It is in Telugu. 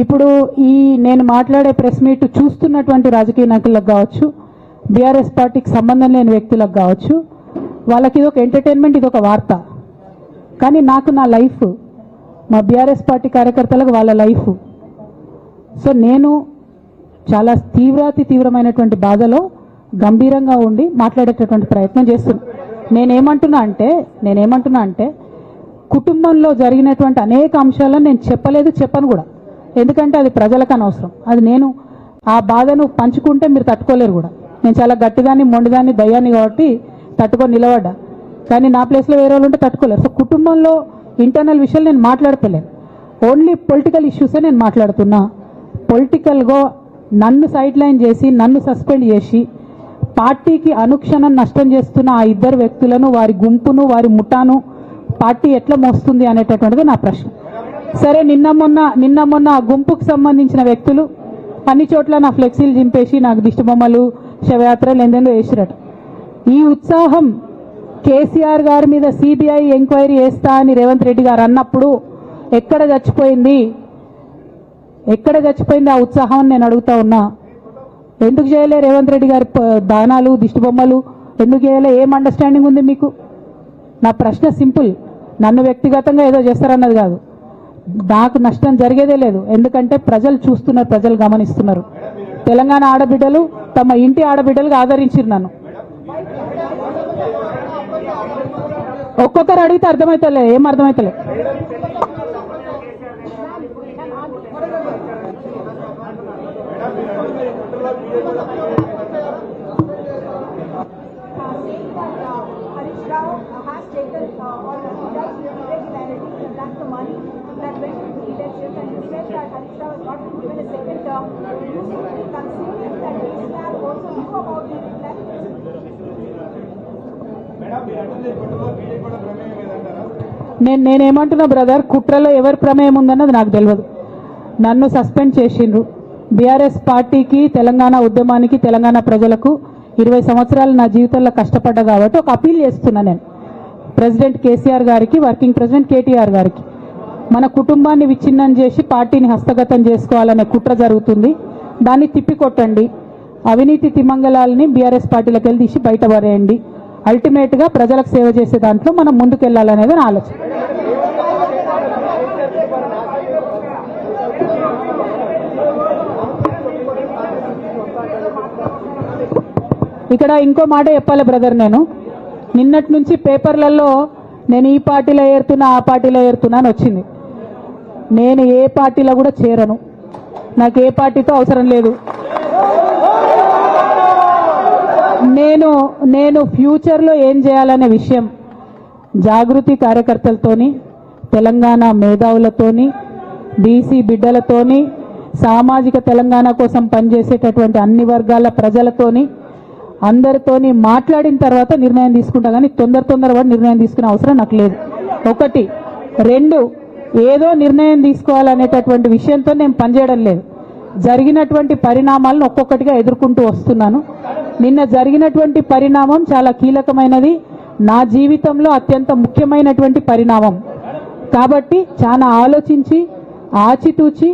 ఇప్పుడు ఈ నేను మాట్లాడే ప్రెస్ మీట్ చూస్తున్నటువంటి రాజకీయ నాయకులకు కావచ్చు, బీఆర్ఎస్ పార్టీకి సంబంధం లేని వ్యక్తులకు కావచ్చు, వాళ్ళకి ఇది ఒక ఎంటర్టైన్మెంట్, ఇది ఒక వార్త. కానీ నాకు నా లైఫ్, మా బీఆర్ఎస్ పార్టీ కార్యకర్తలకు వాళ్ళ లైఫ్. సో నేను చాలా తీవ్రమైనటువంటి బాధలో గంభీరంగా ఉండి మాట్లాడేటటువంటి ప్రయత్నం చేస్తున్నాను. నేనేమంటున్నా అంటే కుటుంబంలో జరిగినటువంటి అనేక అంశాలను నేను చెప్పను కూడా. ఎందుకంటే అది ప్రజలకు అనవసరం. అది నేను ఆ బాధను పంచుకుంటే మీరు తట్టుకోలేరు కూడా. నేను చాలా గట్టిదాన్ని, మొండిదాన్ని, దయ్యాన్ని కాబట్టి తట్టుకొని నిలబడ్డా. కానీ నా ప్లేస్లో వేరే వాళ్ళు ఉంటే తట్టుకోలేరు. సో కుటుంబంలో ఇంటర్నల్ విషయాలు నేను మాట్లాడతలేను. ఓన్లీ పొలిటికల్ ఇష్యూసే నేను మాట్లాడుతున్నా. పొలిటికల్గా నన్ను సైడ్ లైన్ చేసి, నన్ను సస్పెండ్ చేసి, పార్టీకి అనుక్షణం నష్టం చేస్తున్న ఆ ఇద్దరు వ్యక్తులను, వారి గుంపును, వారి ముఠాను పార్టీ ఎట్లా మోస్తుంది అనేటటువంటిది నా ప్రశ్న. సరే, నిన్న మొన్న ఆ గుంపుకు సంబంధించిన వ్యక్తులు అన్ని చోట్ల నా ఫ్లెక్సీలు చింపేసి నాకు దిష్టి బొమ్మలు, శవయాత్రలు ఎందెందో వేసిరట. ఈ ఉత్సాహం కేసీఆర్ గారి మీద సిబిఐ ఎంక్వైరీ చేస్తా అని రేవంత్ రెడ్డి గారు అన్నప్పుడు ఎక్కడ చచ్చిపోయింది ఆ ఉత్సాహం నేను అడుగుతా ఉన్నా. ఎందుకు చేయలే రేవంత్ రెడ్డి గారి దానాలు, దిష్టి బొమ్మలు ఎందుకు చేయలే? ఏం అండర్స్టాండింగ్ ఉంది మీకు? నా ప్రశ్న సింపుల్. నన్ను వ్యక్తిగతంగా ఏదో చేస్తారన్నది కాదు. నాకు నష్టం జరిగేదే లేదు. ఎందుకంటే ప్రజలు చూస్తున్నారు, ప్రజలు గమనిస్తున్నారు. తెలంగాణ ఆడబిడ్డలు తమ ఇంటి ఆడబిడ్డలుగా ఆదరించారు నన్ను. ఒక్కొక్కరు అడిగితే అర్థమవుతలే, ఏం అర్థమవుతలే. నేనేమంటున్నా బ్రదర్, కుట్రలో ఎవరి ప్రమేయం ఉందన్నది నాకు తెలియదు. నన్ను సస్పెండ్ చేసిండ్రు. బీఆర్ఎస్ పార్టీకి, తెలంగాణ ఉద్యమానికి, తెలంగాణ ప్రజలకు 20 సంవత్సరాలు నా జీవితంలో కష్టపడ్డా కాబట్టి ఒక అపీల్ చేస్తున్నా నేను ప్రెసిడెంట్ కేసీఆర్ గారికి, వర్కింగ్ ప్రెసిడెంట్ కేటీఆర్ గారికి. మన కుటుంబాన్ని విచ్ఛిన్నం చేసి పార్టీని హస్తగతం చేసుకోవాలనే కుట్ర జరుగుతుంది. దాన్ని తిప్పికొట్టండి. అవినీతి తిమంగళాలని బీఆర్ఎస్ పార్టీలకు వెళ్ళి తీసి బయటపడేయండి. అల్టిమేట్గా ప్రజలకు సేవ చేసే దాంట్లో మనం ముందుకెళ్లాలనేది నా ఆలోచన. ఇక్కడ ఇంకో మాట చెప్పాలి బ్రదర్. నేను నిన్నటి నుంచి పేపర్లలో నేను ఈ పార్టీలో ఏరుతున్నా, ఆ పార్టీలో ఏరుతున్నా అని వచ్చింది. నేను ఏ పార్టీలో కూడా చేరను. నాకు ఏ పార్టీతో అవసరం లేదు. నేను ఫ్యూచర్లో ఏం చేయాలనే విషయం జాగృతి కార్యకర్తలతోని, తెలంగాణ మేధావులతోని, బీసీ బిడ్డలతోని, సామాజిక తెలంగాణ కోసం పనిచేసేటటువంటి అన్ని వర్గాల ప్రజలతోని, అందరితోని మాట్లాడిన తర్వాత నిర్ణయం తీసుకుంటా. కానీ తొందరపడి నిర్ణయం తీసుకునే అవసరం నాకు లేదు. 1, 2 ఏదో నిర్ణయం తీసుకోవాలనేటటువంటి విషయంతో నేను పనిచేయడం లేదు. జరిగినటువంటి పరిణామాలను ఒక్కొక్కటిగా ఎదుర్కొంటూ వస్తున్నాను. నిన్న జరిగినటువంటి పరిణామం చాలా కీలకమైనది, నా జీవితంలో అత్యంత ముఖ్యమైనటువంటి పరిణామం. కాబట్టి చాలా ఆలోచించి, ఆచితూచి